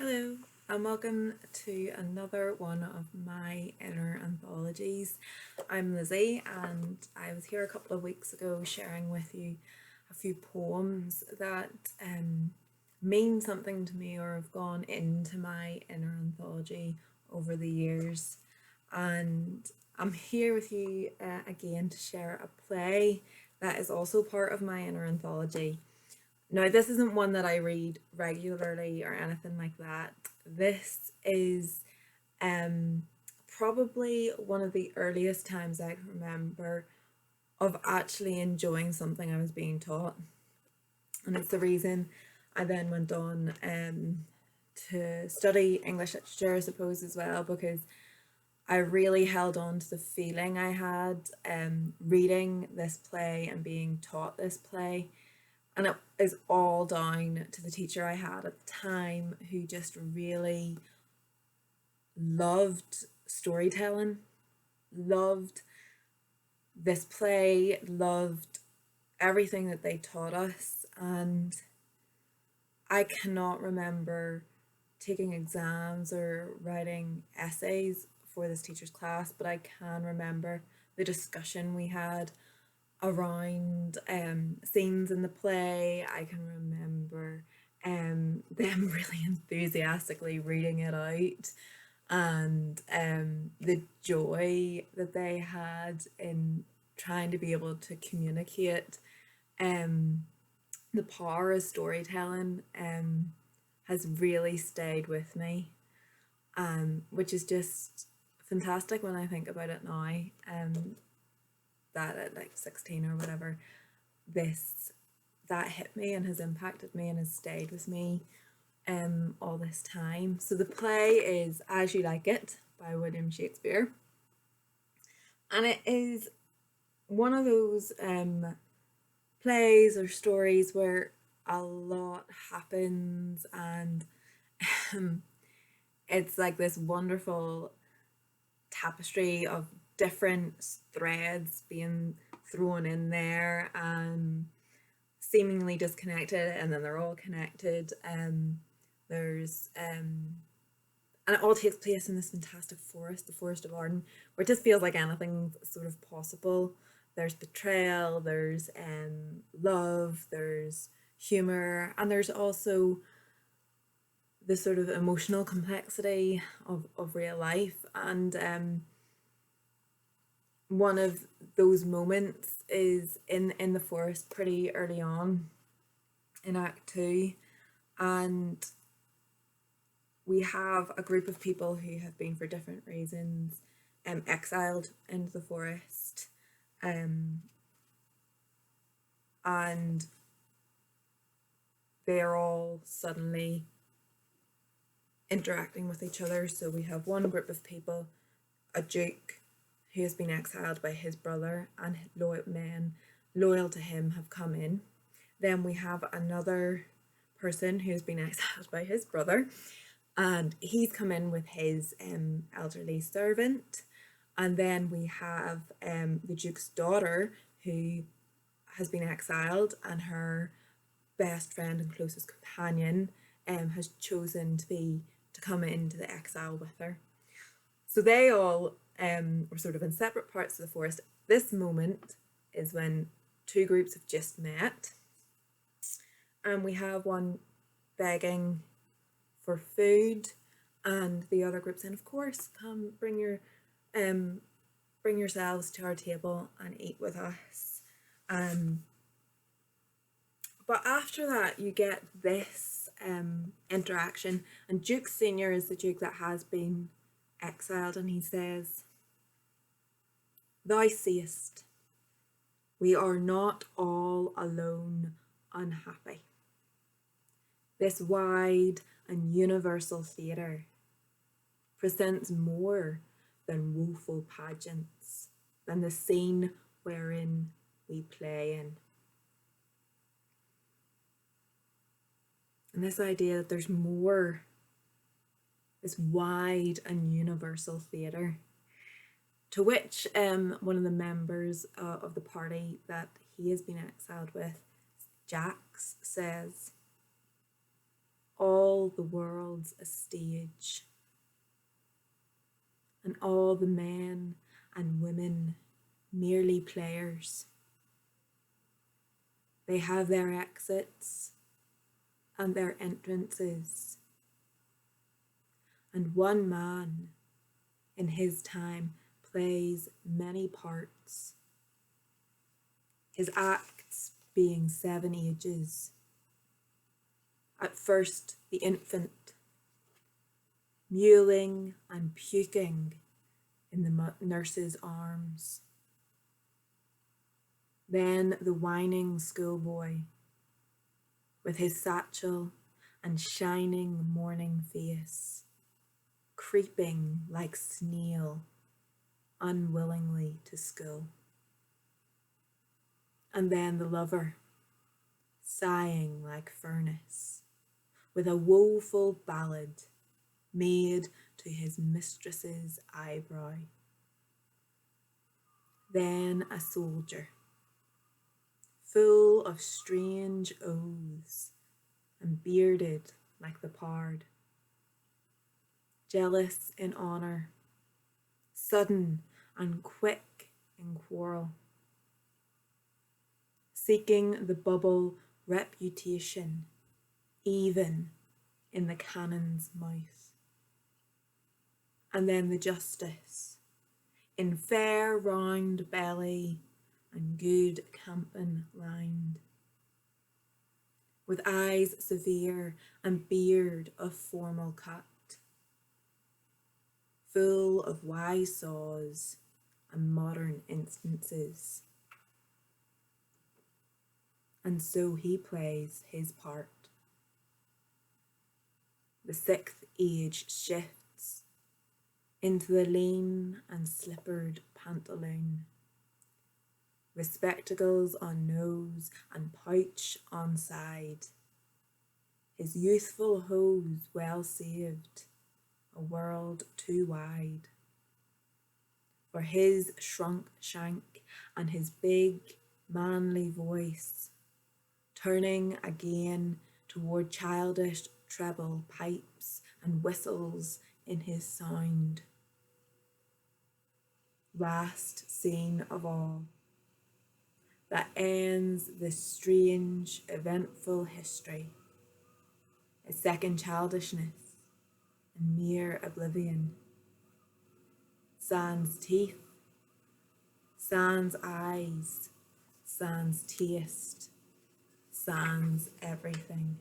Hello, and welcome to another one of my inner anthologies. I'm Lizzie, and I was here a couple of weeks ago sharing with you a few poems that mean something to me or have gone into my inner anthology over the years. And I'm here with you again to share a play that is also part of my inner anthology. Now, this isn't one that I read regularly or anything like that. This is probably one of the earliest times I can remember of actually enjoying something I was being taught. And it's the reason I then went on to study English literature, I suppose, as well, because I really held on to the feeling I had reading this play and being taught this play. And it is all down to the teacher I had at the time, who just really loved storytelling, loved this play, loved everything that they taught us. And I cannot remember taking exams or writing essays for this teacher's class, but I can remember the discussion we had around scenes in the play. I can remember them really enthusiastically reading it out, and the joy that they had in trying to be able to communicate the power of storytelling has really stayed with me, which is just fantastic when I think about it now. That at like 16 or whatever, that hit me and has impacted me and has stayed with me all this time. So the play is As You Like It by William Shakespeare, and it is one of those plays or stories where a lot happens, and it's like this wonderful tapestry of different threads being thrown in there, seemingly disconnected, and then they're all connected. And it all takes place in this fantastic forest, the Forest of Arden, where it just feels like anything's sort of possible. There's betrayal, there's love, there's humor, and there's also the sort of emotional complexity of real life. And one of those moments is in the forest pretty early on in Act 2, and we have a group of people who have been, for different reasons, exiled into the forest, and they are all suddenly interacting with each other. So we have one group of people, a duke who has been exiled by his brother, and men loyal to him have come in. Then we have another person who's been exiled by his brother, and he's come in with his elderly servant. And then we have the duke's daughter, who has been exiled, and her best friend and closest companion has chosen to come into the exile with her. So they all were sort of in separate parts of the forest. This moment is when two groups have just met, and we have one begging for food, and the other group saying, "Of course, come, bring yourselves to our table and eat with us." But after that, you get this interaction, and Duke Senior is the Duke that has been exiled, and he says, "Thou seest, we are not all alone unhappy. This wide and universal theatre presents more than woeful pageants, than the scene wherein we play in." And this idea that there's more, this wide and universal theatre, to which one of the members of the party that he has been exiled with, Jax, says, "All the world world's a stage, and all the men and women merely players. They have their exits and their entrances, and one man in his time plays many parts, his acts being 7 ages. At first the infant, mewling and puking in the nurse's arms. Then the whining schoolboy, with his satchel and shining morning face, creeping like snail unwillingly to school. And then the lover, sighing like furnace, with a woeful ballad made to his mistress's eyebrow. Then a soldier, full of strange oaths and bearded like the pard, jealous in honour, sudden and quick in quarrel, seeking the bubble reputation even in the cannon's mouth. And then the justice, in fair round belly and good camping lined, with eyes severe and beard of formal cut, full of wise saws and modern instances. And so he plays his part. The 6th age shifts into the lean and slippered pantaloon, with spectacles on nose and pouch on side, his youthful hose well saved, a world too wide for his shrunk shank and his big manly voice, turning again toward childish treble pipes and whistles in his sound. Last scene of all, that ends this strange, eventful history, a second childishness and mere oblivion. Sans teeth, sans eyes, sans taste, sans everything.